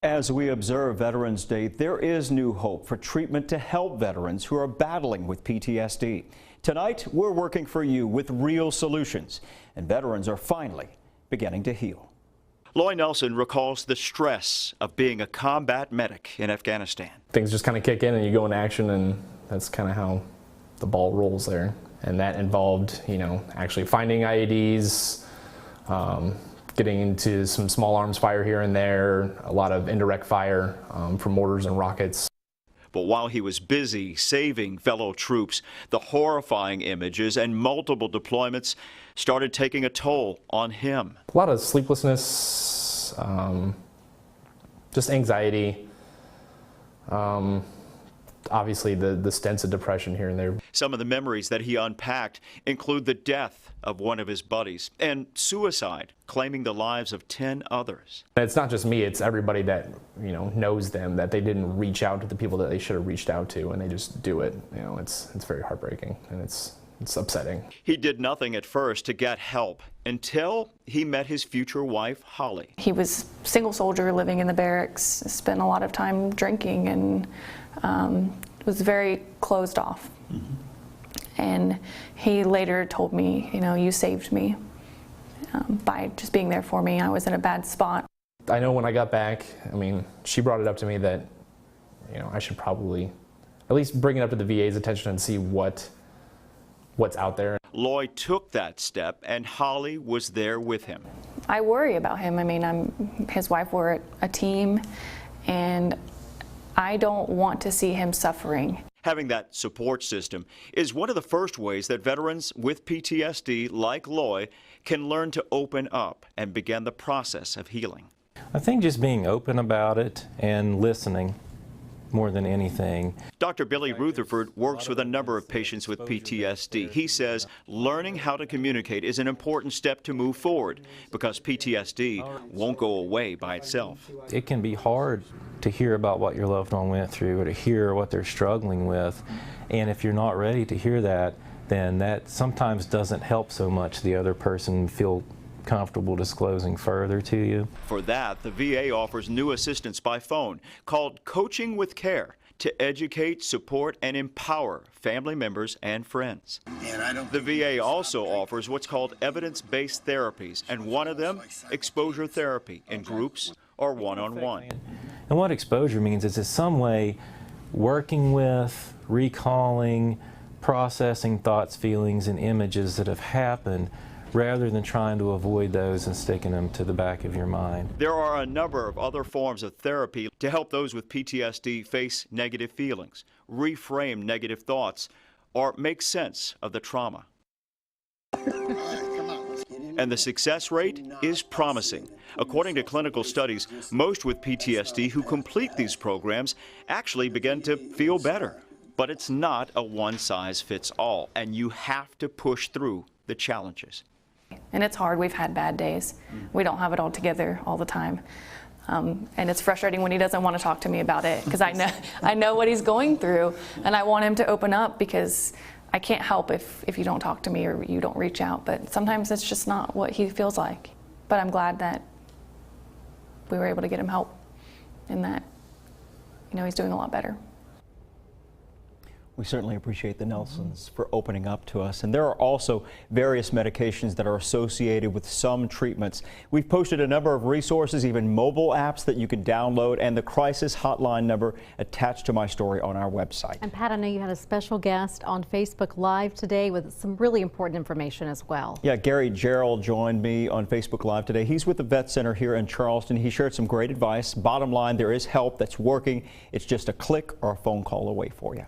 As we observe Veterans Day, there is new hope for treatment to help veterans who are battling with PTSD. Tonight, we're working for you with real solutions, and veterans are finally beginning to heal. Loy Nelson recalls the stress of being a combat medic in Afghanistan. Things just kind of kick in and you go in action, and that's kind of how the ball rolls there. And that involved, actually finding IEDs, getting into some small arms fire here and there, a lot of indirect fire from mortars and rockets. But while he was busy saving fellow troops, the horrifying images and multiple deployments started taking a toll on him. A lot of sleeplessness, just anxiety, obviously the stints of depression here and there. Some of the memories that he unpacked include the death of one of his buddies and suicide, claiming the lives of 10 others. It's not just me, it's everybody that knows them, that they didn't reach out to the people that they should have reached out to, and they just do it. It's very heartbreaking, and it's upsetting. He did nothing at first to get help until he met his future wife, Holly. He was a single soldier living in the barracks, spent a lot of time drinking, and was very closed off. Mm-hmm. And he later told me, you saved me by just being there for me. I was in a bad spot. I know when I got back, she brought it up to me that, I should probably at least bring it up to the VA's attention and see what's out there. Loy took that step, and Holly was there with him. I worry about him. His wife, we're a team, and I don't want to see him suffering. Having that support system is one of the first ways that veterans with PTSD like Loy can learn to open up and begin the process of healing. I think just being open about it and listening more than anything. Dr. Billy Rutherford works with a number of patients with PTSD. He says learning how to communicate is an important step to move forward because PTSD won't go away by itself. It can be hard to hear about what your loved one went through or to hear what they're struggling with. And if you're not ready to hear that, then that sometimes doesn't help so much the other person feel comfortable disclosing further to you. For that, the VA offers new assistance by phone called Coaching with Care to educate, support, and empower family members and friends. The VA also offers what's called evidence-based therapies, and one of them, exposure therapy in groups or one-on-one. And what exposure means is in some way working with, recalling, processing thoughts, feelings, and images that have happened rather than trying to avoid those and sticking them to the back of your mind. There are a number of other forms of therapy to help those with PTSD face negative feelings, reframe negative thoughts, or make sense of the trauma. And the success rate is promising. According to clinical studies, most with PTSD who complete these programs actually begin to feel better. But it's not a one-size-fits-all, and you have to push through the challenges. And it's hard. We've had bad days. We don't have it all together all the time. And it's frustrating when he doesn't want to talk to me about it because I know what he's going through, and I want him to open up because I can't help if you don't talk to me or you don't reach out. But sometimes it's just not what he feels like. But I'm glad that we were able to get him help and that he's doing a lot better. We certainly appreciate the Nelsons for opening up to us. And there are also various medications that are associated with some treatments. We've posted a number of resources, even mobile apps that you can download, and the crisis hotline number attached to my story on our website. And Pat, I know you had a special guest on Facebook Live today with some really important information as well. Yeah, Gary Gerald joined me on Facebook Live today. He's with the Vet Center here in Charleston. He shared some great advice. Bottom line, there is help that's working. It's just a click or a phone call away for you.